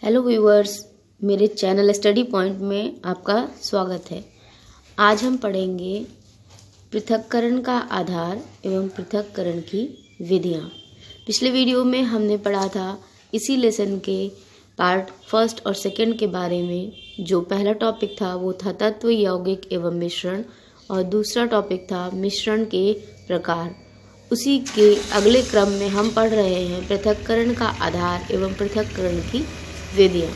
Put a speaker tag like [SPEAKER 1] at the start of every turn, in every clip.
[SPEAKER 1] Hello viewers, मेरे channel study point में आपका स्वागत है। आज हम पढ़ेंगे पृथक्करण का आधार एवं पृथक्करण की विधियाँ। पिछले वीडियो में हमने पढ़ा था इसी लेसन के पार्ट फर्स्ट और सेकंड के बारे में। जो पहला टॉपिक था वो था तत्व, यौगिक एवं मिश्रण, और दूसरा टॉपिक था मिश्रण के प्रकार। उसी के अगले क्रम में हम पढ़ रहे हैं पृथक्करण का आधार एवं पृथक्करण की विधियाँ।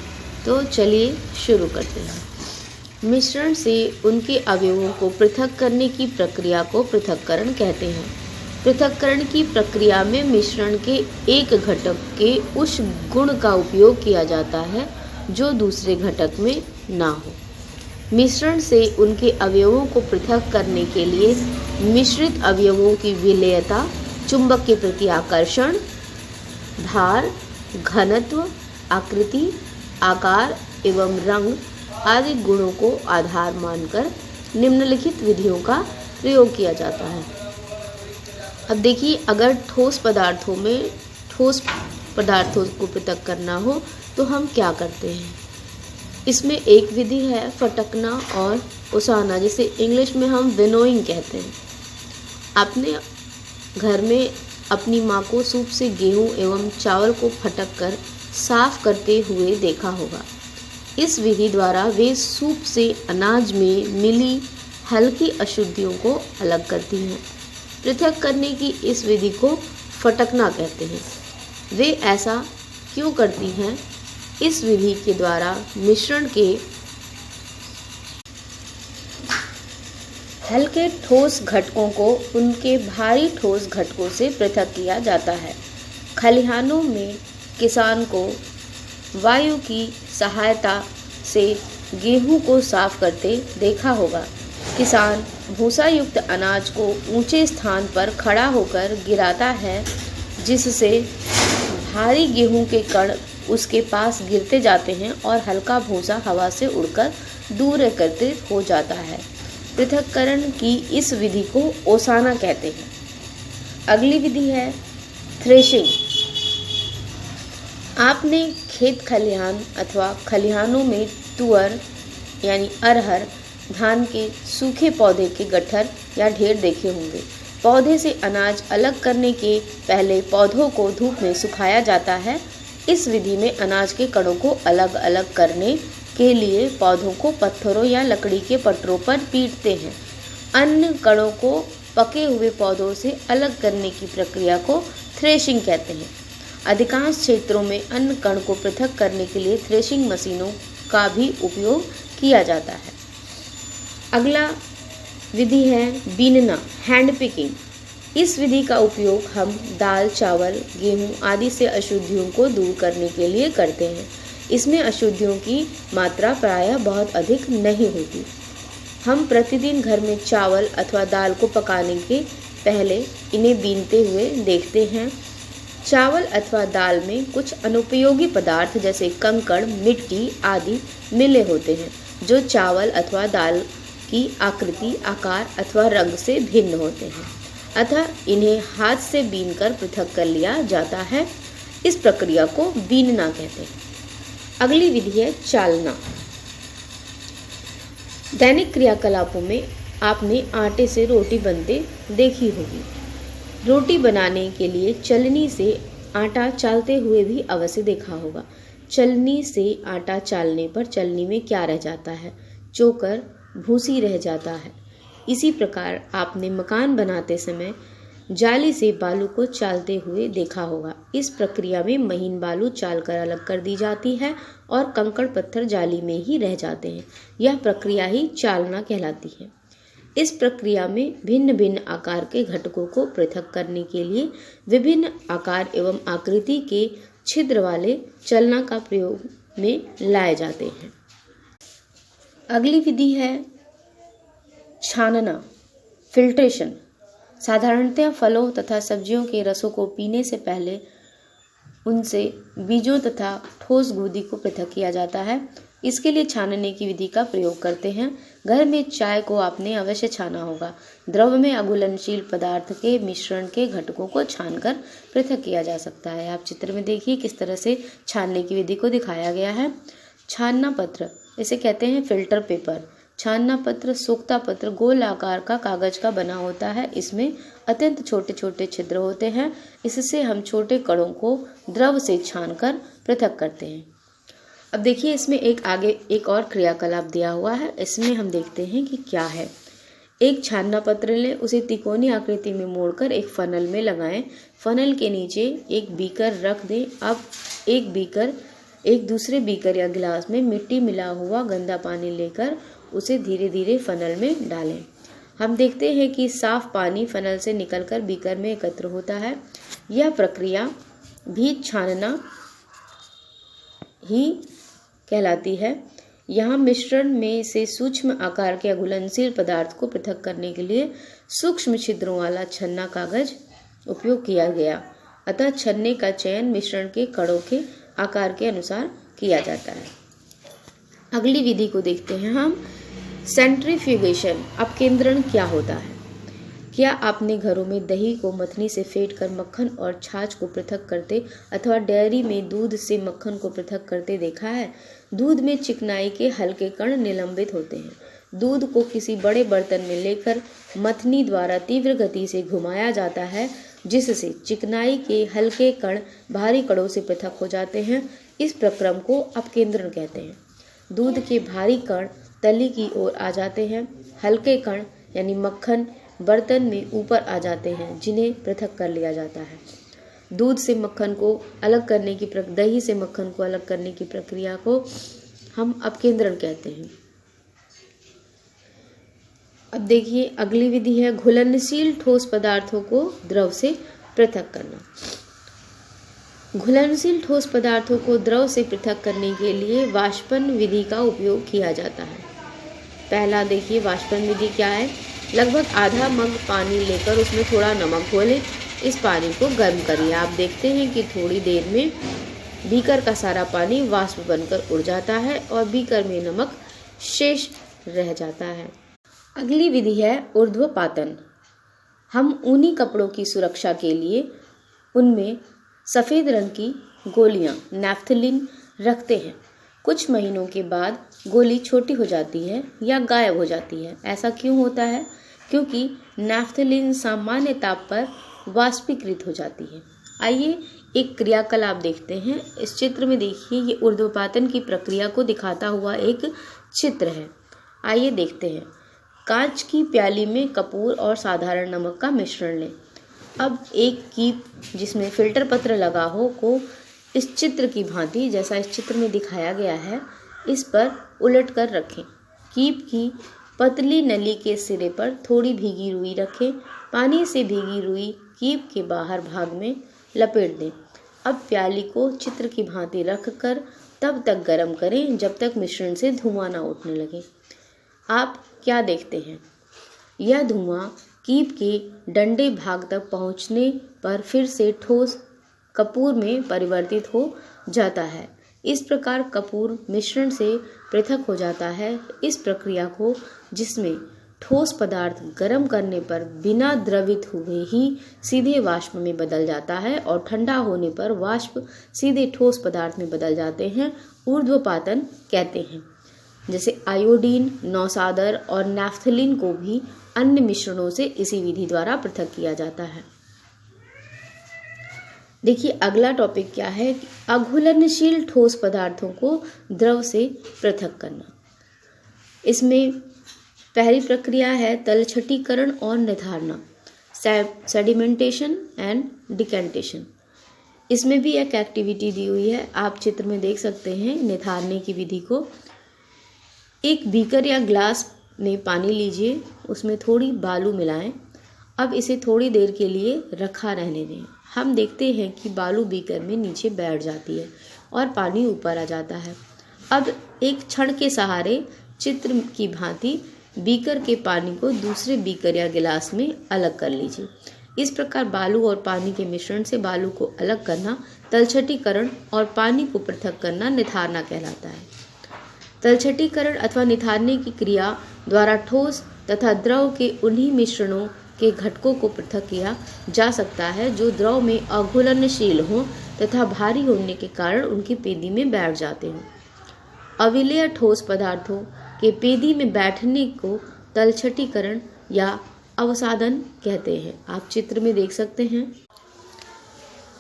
[SPEAKER 1] तो चलिए शुरू करते हैं। मिश्रण से उनके अवयवों को पृथक करने की प्रक्रिया को पृथक्करण कहते हैं। पृथक्करण की प्रक्रिया में मिश्रण के एक घटक के उस गुण का उपयोग किया जाता है जो दूसरे घटक में ना हो। मिश्रण से उनके अवयवों को पृथक करने के लिए मिश्रित अवयवों की विलेयता, चुंबक के प्रति आकर्षण, धार, घनत्व, आकृति, आकार एवं रंग आदि गुणों को आधार मानकर निम्नलिखित विधियों का प्रयोग किया जाता है। अब देखिए, अगर ठोस पदार्थों में ठोस पदार्थों को पृथक करना हो तो हम क्या करते हैं। इसमें एक विधि है फटकना और ओसाना, जिसे इंग्लिश में हम विनोइंग कहते हैं। आपने घर में अपनी माँ को सूप से गेहूँ एवं चावल को फटक कर साफ करते हुए देखा होगा। इस विधि द्वारा वे सूप से अनाज में मिली हल्की अशुद्धियों को अलग करती हैं। पृथक करने की इस विधि को फटकना कहते हैं। वे ऐसा क्यों करती हैं? इस विधि के द्वारा मिश्रण के हल्के ठोस घटकों को उनके भारी ठोस घटकों से पृथक किया जाता है। खलिहानों में किसान को वायु की सहायता से गेहूं को साफ करते देखा होगा। किसान भूसा युक्त अनाज को ऊंचे स्थान पर खड़ा होकर गिराता है, जिससे भारी गेहूं के कण उसके पास गिरते जाते हैं और हल्का भूसा हवा से उड़कर दूर एकत्रित हो जाता है। पृथक्करण की इस विधि को ओसाना कहते हैं। अगली विधि है थ्रेशिंग। आपने खेत खलिहान अथवा खलिहानों में तुअर यानी अरहर, धान के सूखे पौधे के गट्ठर या ढेर देखे होंगे। पौधे से अनाज अलग करने के पहले पौधों को धूप में सुखाया जाता है। इस विधि में अनाज के कणों को अलग अलग करने के लिए पौधों को पत्थरों या लकड़ी के पटरों पर पीटते हैं। अन्य कणों को पके हुए पौधों से अलग करने की प्रक्रिया को थ्रेशिंग कहते हैं। अधिकांश क्षेत्रों में अन्न कण को पृथक करने के लिए थ्रेशिंग मशीनों का भी उपयोग किया जाता है। अगला विधि है बीनना, हैंड पिकिंग। इस विधि का उपयोग हम दाल, चावल, गेहूं आदि से अशुद्धियों को दूर करने के लिए करते हैं। इसमें अशुद्धियों की मात्रा प्रायः बहुत अधिक नहीं होती। हम प्रतिदिन घर में चावल अथवा दाल को पकाने के पहले इन्हें बीनते हुए देखते हैं। चावल अथवा दाल में कुछ अनुपयोगी पदार्थ जैसे कंकड़, मिट्टी आदि मिले होते हैं, जो चावल अथवा दाल की आकृति, आकार अथवा रंग से भिन्न होते हैं। अतः इन्हें हाथ से बीनकर पृथक कर लिया जाता है। इस प्रक्रिया को बीनना कहते हैं। अगली विधि है चालना। दैनिक क्रियाकलापों में आपने आटे से रोटी बनते देखी होगी। रोटी बनाने के लिए चलनी से आटा चालते हुए भी अवश्य देखा होगा। चलनी से आटा चालने पर चलनी में क्या रह जाता है? चोकर, भूसी रह जाता है। इसी प्रकार आपने मकान बनाते समय जाली से बालू को चालते हुए देखा होगा। इस प्रक्रिया में महीन बालू चालकर अलग कर दी जाती है और कंकड़ पत्थर जाली में ही रह जाते हैं। यह प्रक्रिया ही चालना कहलाती है। इस प्रक्रिया में भिन्न भिन्न आकार के घटकों को पृथक करने के लिए विभिन्न आकार एवं आकृति के छिद्र वाले चलना का प्रयोग में लाए जाते हैं। अगली विधि है छानना, फिल्ट्रेशन। साधारणतः फलों तथा सब्जियों के रसों को पीने से पहले उनसे बीजों तथा ठोस गूदी को पृथक किया जाता है। इसके लिए छानने की विधि का प्रयोग करते हैं। घर में चाय को आपने अवश्य छाना होगा। द्रव में अघुलनशील पदार्थ के मिश्रण के घटकों को छानकर पृथक किया जा सकता है। आप चित्र में देखिए किस तरह से छानने की विधि को दिखाया गया है। छानना पत्र, इसे कहते हैं फिल्टर पेपर। छानना पत्र सोख्ता पत्र गोल आकार का कागज का बना होता है। इसमें अत्यंत छोटे छोटे छिद्र होते हैं। इससे हम छोटे कणों को द्रव से छानकर पृथक करते हैं। अब देखिए इसमें एक और क्रियाकलाप दिया हुआ है। इसमें हम देखते हैं कि क्या है। एक छानना पत्र लें, उसे तिकोनी आकृति में मोड़कर एक फनल में लगाएं। फनल के नीचे एक बीकर रख दें। अब एक दूसरे बीकर या गिलास में मिट्टी मिला हुआ गंदा पानी लेकर उसे धीरे धीरे फनल में डालें। हम देखते हैं कि साफ पानी फनल से निकलकर बीकर में एकत्र होता है। यह प्रक्रिया भी छानना ही कहलाती है। यहाँ मिश्रण में से सूक्ष्म आकार के अघुलनशील पदार्थ को पृथक करने के लिए सूक्ष्म छिद्रों वाला छन्ना कागज उपयोग किया गया। अतः छन्ने का चयन मिश्रण के कणों के आकार के अनुसार किया जाता है। अगली विधि को देखते हैं हम, सेंट्रीफ्यूगेशन। अपकेंद्रण क्या होता है? क्या आपने घरों में दही को मथनी से फेंटकर मक्खन और छाछ को पृथक करते अथवा डेयरी में दूध से मक्खन को पृथक करते देखा है? दूध में चिकनाई के हल्के कण निलंबित होते हैं। दूध को किसी बड़े बर्तन में लेकर मथनी द्वारा तीव्र गति से घुमाया जाता है, जिससे चिकनाई के हल्के कण भारी कणों से पृथक हो जाते हैं। इस प्रक्रम को अपकेंद्रण कहते हैं। दूध के भारी कण तली की ओर आ जाते हैं। हल्के कण यानी मक्खन बर्तन में ऊपर आ जाते हैं, जिन्हें पृथक कर लिया जाता है। दूध से मक्खन को अलग करने की दही से मक्खन को अलग करने की प्रक्रिया को हम अपकेंद्रण कहते हैं। अब देखिए अगली विधि है घुलनशील ठोस पदार्थों को द्रव से पृथक करना। घुलनशील ठोस पदार्थों को द्रव से पृथक करने के लिए वाष्पन विधि का उपयोग किया जाता है। पहला देखिए वाष्पन विधि क्या है। लगभग आधा मग पानी लेकर उसमें थोड़ा नमक घोलें। इस पानी को गर्म करिए। आप देखते हैं कि थोड़ी देर में बीकर का सारा पानी वाष्प बनकर उड़ जाता है और बीकर में नमक शेष रह जाता है। अगली विधि है ऊर्ध्वपातन। हम ऊनी कपड़ों की सुरक्षा के लिए उनमें सफ़ेद रंग की गोलियां नैफ्थलीन रखते हैं। कुछ महीनों के बाद गोली छोटी हो जाती है या गायब हो जाती है। ऐसा क्यों होता है? क्योंकि नैफ्थलीन सामान्य ताप पर वाष्पीकृत हो जाती है। आइए एक क्रियाकलाप देखते हैं। इस चित्र में देखिए ये ऊर्ध्वपातन की प्रक्रिया को दिखाता हुआ एक चित्र है। आइए देखते हैं। कांच की प्याली में कपूर और साधारण नमक का मिश्रण लें। अब एक कीप जिसमें फिल्टर पत्र लगा हो को इस चित्र की भांति, जैसा इस चित्र में दिखाया गया है, इस पर उलट कर रखें। कीप की पतली नली के सिरे पर थोड़ी भीगी रुई रखें। पानी से भीगी रुई कीप के बाहर भाग में लपेट दें। अब प्याली को चित्र की भांति रखकर तब तक गर्म करें जब तक मिश्रण से धुआं न उठने लगे। आप क्या देखते हैं? यह धुआं कीप के डंडे भाग तक पहुंचने पर फिर से ठोस कपूर में परिवर्तित हो जाता है। इस प्रकार कपूर मिश्रण से पृथक हो जाता है। इस प्रक्रिया को, जिसमें ठोस पदार्थ गर्म करने पर बिना द्रवित हुए ही सीधे वाष्प में बदल जाता है और ठंडा होने पर वाष्प सीधे ठोस पदार्थ में बदल जाते हैं, ऊर्ध्वपातन कहते हैं। जैसे आयोडीन, नौसादर और नैफ्थलीन को भी अन्य मिश्रणों से इसी विधि द्वारा पृथक किया जाता है। देखिए अगला टॉपिक क्या है कि अघुलनशील ठोस पदार्थों को द्रव से पृथक करना। इसमें पहली प्रक्रिया है तलछटीकरण और निथारना, सेडिमेंटेशन एंड डिकेंटेशन। इसमें भी एक एक्टिविटी दी हुई है, आप चित्र में देख सकते हैं निथारने की विधि को। एक बीकर या ग्लास में पानी लीजिए, उसमें थोड़ी बालू मिलाएं। अब इसे थोड़ी देर के लिए रखा रहने दें। हम देखते हैं कि बालू बीकर में नीचे बैठ जाती है और पानी ऊपर आ जाता है। अब एक छड़ के सहारे चित्र की भांति बीकर के पानी को दूसरे बीकर या गिलास में अलग कर लीजिए। इस प्रकार बालू और पानी के मिश्रण से बालू को अलग करना तलछटीकरण और पानी को पृथक करना निथारना कहलाता है। तलछटीकरण अथवा निथारने की क्रिया द्वारा ठोस तथा द्रव के उन्हीं मिश्रणों के घटकों को पृथक किया जा सकता है जो द्रव में अघुलनशील हों तथा भारी होने के कारण उनकी पेदी में बैठ जाते हों। अविलेय ठोस पदार्थों के पेदी में बैठने को तलछटीकरण या अवसादन कहते हैं। आप चित्र में देख सकते हैं।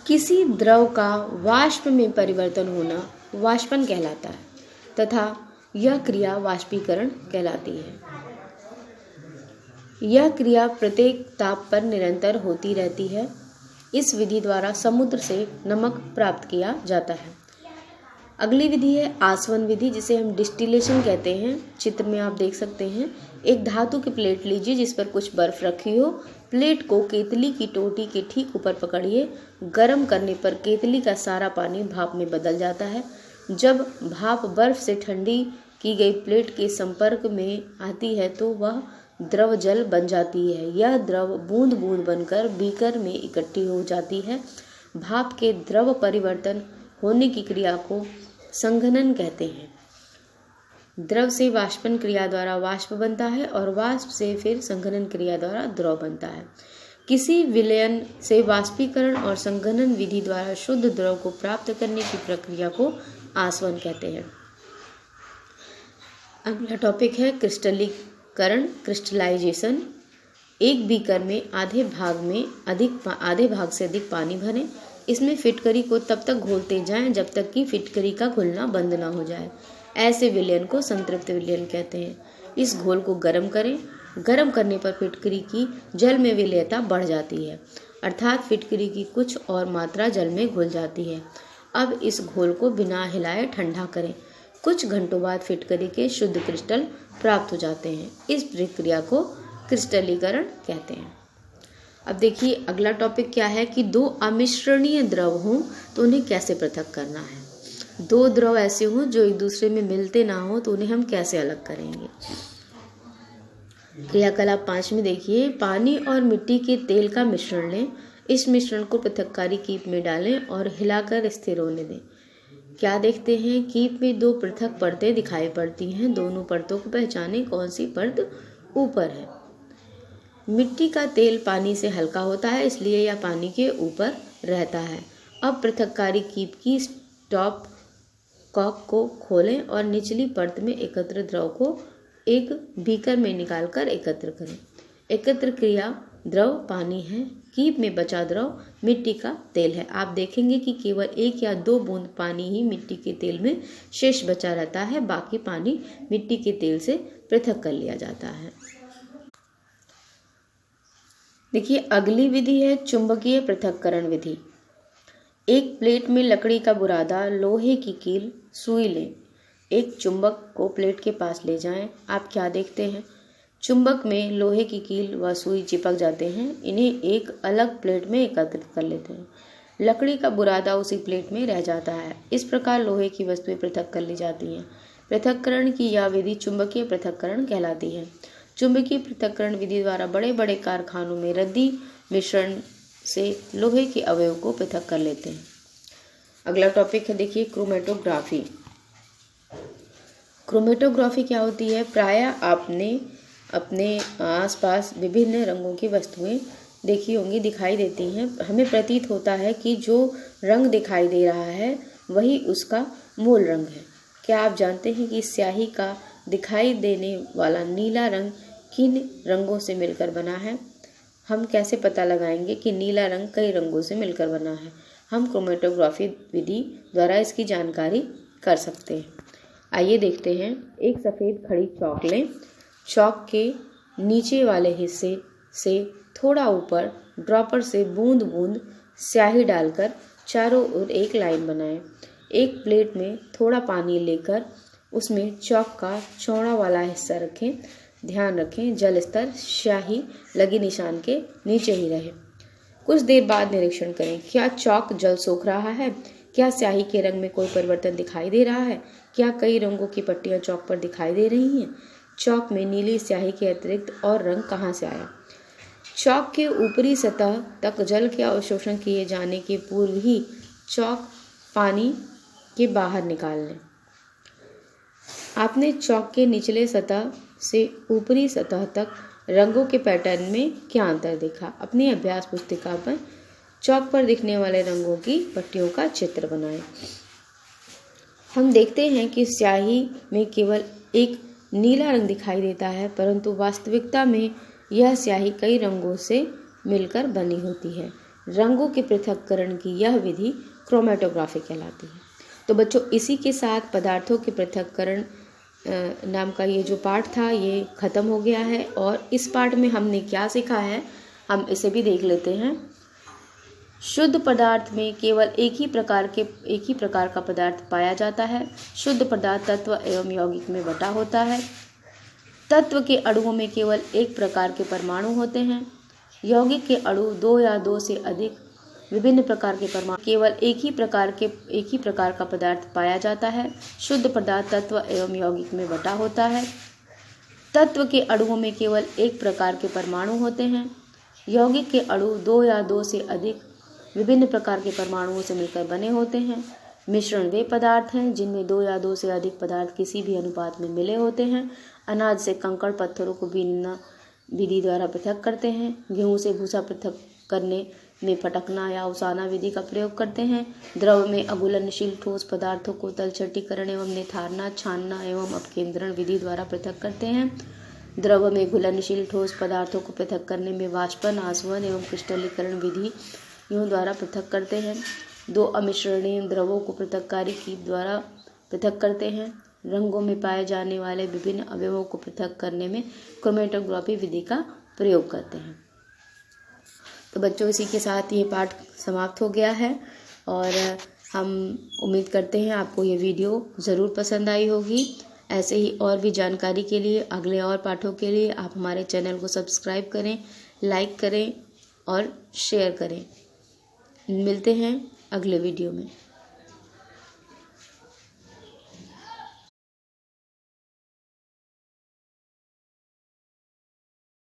[SPEAKER 1] किसी द्रव का वाष्प में परिवर्तन होना वाष्पन कहलाता है तथा यह क्रिया वाष्पीकरण कहलाती है। यह क्रिया प्रत्येक ताप पर निरंतर होती रहती है। इस विधि द्वारा समुद्र से नमक प्राप्त किया जाता है। अगली विधि है आसवन विधि, जिसे हम डिस्टिलेशन कहते हैं। चित्र में आप देख सकते हैं। एक धातु की प्लेट लीजिए जिस पर कुछ बर्फ रखी हो। प्लेट को केतली की टोटी के ठीक ऊपर पकड़िए। गर्म करने पर केतली का सारा पानी भाप में बदल जाता है। जब भाप बर्फ से ठंडी की गई प्लेट के संपर्क में आती है तो वह द्रव जल बन जाती है। यह द्रव बूंद बूंद बनकर बीकर में इकट्ठी हो जाती है। भाप के द्रव परिवर्तन होने की क्रिया को संघनन कहते हैं। द्रव से वाष्पन क्रिया द्वारा वाष्प बनता है और वाष्प से फिर संघनन क्रिया द्वारा द्रव बनता है। किसी विलयन से वाष्पीकरण और संघनन विधि द्वारा शुद्ध द्रव को प्राप्त करने की प्रक्रिया को आसवन कहते हैं। अगला टॉपिक है क्रिस्टलीकरण, क्रिस्टलाइजेशन। एक बीकर में आधे भाग से अधिक पानी भरें। इसमें फिटकरी को तब तक घोलते जाएं जब तक कि फिटकरी का घुलना बंद ना हो जाए। ऐसे विलयन को संतृप्त विलयन कहते हैं। इस घोल को गर्म करें। गर्म करने पर फिटकरी की जल में विलेयता बढ़ जाती है, अर्थात फिटकरी की कुछ और मात्रा जल में घुल जाती है। अब इस घोल को बिना हिलाए ठंडा करें। कुछ घंटों बाद फिटकरी के शुद्ध क्रिस्टल प्राप्त हो जाते हैं। इस प्रक्रिया को क्रिस्टलीकरण कहते हैं। अब देखिए अगला टॉपिक क्या है कि दो अमिश्रणीय द्रव हों तो उन्हें कैसे पृथक करना है। दो द्रव ऐसे हों जो एक दूसरे में मिलते ना हो तो उन्हें हम कैसे अलग करेंगे। क्रियाकलाप 5 में देखिए, पानी और मिट्टी के तेल का मिश्रण लें। इस मिश्रण को पृथककारी कीप में डालें और हिलाकर स्थिर होने दें। क्या देखते हैं, कीप में दो पृथक परतें दिखाई पड़ती हैं। दोनों परतों को पहचानें कौन सी परत ऊपर है। मिट्टी का तेल पानी से हल्का होता है, इसलिए यह पानी के ऊपर रहता है। अब पृथककारी कीप की स्टॉप कॉक को खोलें और निचली परत में एकत्र द्रव को एक बीकर में निकालकर एकत्र करें। एकत्र क्रिया द्रव पानी है, कीप में बचा द्रव मिट्टी का तेल है। आप देखेंगे कि केवल 1 या 2 बूंद पानी ही मिट्टी के तेल में शेष बचा रहता है, बाकी पानी मिट्टी के तेल से पृथक कर लिया जाता है। देखिए अगली विधि है चुंबकीय पृथक्करण विधि। एक प्लेट में लकड़ी का बुरादा, लोहे की कील, सुई लें। एक चुंबक को प्लेट के पास ले जाएं। आप क्या देखते हैं, चुंबक में लोहे की कील व सुई चिपक जाते हैं। इन्हें एक अलग प्लेट में एकत्रित कर लेते हैं। लकड़ी का बुरादा उसी प्लेट में रह जाता है। इस प्रकार लोहे की वस्तुएं पृथक कर ली जाती हैं। पृथक्करण की यह विधि चुंबकीय पृथक्करण कहलाती है। चुंबकीय पृथक्करण विधि द्वारा बड़े बड़े कारखानों में रद्दी मिश्रण से लोहे के अवयव को पृथक कर लेते हैं। अगला टॉपिक है देखिए क्रोमेटोग्राफी। क्रोमेटोग्राफी क्या होती है, प्रायः आपने अपने आसपास विभिन्न रंगों की वस्तुएं देखी होंगी, दिखाई देती हैं। हमें प्रतीत होता है कि जो रंग दिखाई दे रहा है वही उसका मूल रंग है। क्या आप जानते हैं कि स्याही का दिखाई देने वाला नीला रंग किन रंगों से मिलकर बना है। हम कैसे पता लगाएंगे कि नीला रंग कई रंगों से मिलकर बना है। हम क्रोमेटोग्राफी विधि द्वारा इसकी जानकारी कर सकते हैं। आइए देखते हैं। एक सफ़ेद खड़ी चौक लें। चौक के नीचे वाले हिस्से से थोड़ा ऊपर ड्रॉपर से बूंद बूंद स्याही डालकर चारों ओर एक लाइन बनाएं। एक प्लेट में थोड़ा पानी लेकर उसमें चौक का चौड़ा वाला हिस्सा रखें। ध्यान रखें जल स्तर स्याही लगी निशान के नीचे ही रहे। कुछ देर बाद निरीक्षण करें, क्या चौक जल सोख रहा है। क्या स्याही के रंग में कोई परिवर्तन दिखाई दे रहा है। क्या कई रंगों की पट्टियां चौक पर दिखाई दे रही हैं। चौक में नीली स्याही के अतिरिक्त और रंग कहाँ से आया। चौक के ऊपरी सतह तक जल के अवशोषण किए जाने के पूर्व ही चौक पानी के बाहर निकाल लें। आपने चौक के निचले सतह से ऊपरी सतह तक रंगों के पैटर्न में क्या अंतर देखा? अपनी अभ्यास पुस्तिका पर चौक पर दिखने वाले रंगों की पट्टियों का चित्र बनाएं। हम देखते हैं कि स्याही में केवल एक नीला रंग दिखाई देता है, परंतु वास्तविकता में यह स्याही कई रंगों से मिलकर बनी होती है। रंगों के पृथक्करण की यह विधि क्रोमेटोग्राफी कहलाती है। तो बच्चों, इसी के साथ पदार्थों के पृथक्करण नाम का ये जो पाठ था ये ख़त्म हो गया है। और इस पाठ में हमने क्या सीखा है, हम इसे भी देख लेते हैं। शुद्ध पदार्थ में केवल एक ही प्रकार का पदार्थ पाया जाता है। शुद्ध पदार्थ तत्व एवं यौगिक में बटा होता है। तत्व के अणुओं में केवल एक प्रकार के परमाणु होते हैं। यौगिक के अणु दो या दो से अधिक विभिन्न प्रकार के परमाणु केवल एक ही प्रकार का पदार्थ पाया जाता है। शुद्ध पदार्थ तत्व एवं यौगिक में बटा होता है। तत्व के अणुओं में केवल एक प्रकार के परमाणु होते हैं। यौगिक के अणु दो या दो से अधिक विभिन्न प्रकार के परमाणुओं से मिलकर बने होते हैं। मिश्रण वे पदार्थ हैं जिनमें दो या दो से अधिक पदार्थ किसी भी अनुपात में मिले होते हैं। अनाज से कंकड़ पत्थरों को बीनना विधि द्वारा पृथक करते हैं। गेहूं से भूसा पृथक करने में फटकना या उसाना विधि का प्रयोग करते हैं। द्रव में अघुलनशील ठोस पदार्थों को तलछटीकरण एवं निथारना, छानना एवं अपकेंद्रण विधि द्वारा पृथक करते हैं। द्रव में घुलनशील ठोस पदार्थों को पृथक करने में वाष्पन, आसवन एवं क्रिस्टलीकरण विधि द्वारा पृथक करते हैं। दो अमिश्रणीय द्रवों को पृथक्कारी की द्वारा पृथक करते हैं। रंगों में पाए जाने वाले विभिन्न अवयवों को पृथक करने में क्रोमेटोग्राफी विधि का प्रयोग करते हैं। तो बच्चों, इसी के साथ ये पाठ समाप्त हो गया है और हम उम्मीद करते हैं आपको ये वीडियो ज़रूर पसंद आई होगी। ऐसे ही और भी जानकारी के लिए, अगले और पाठों के लिए आप हमारे चैनल को सब्सक्राइब करें, लाइक करें और शेयर करें। मिलते हैं अगले वीडियो में।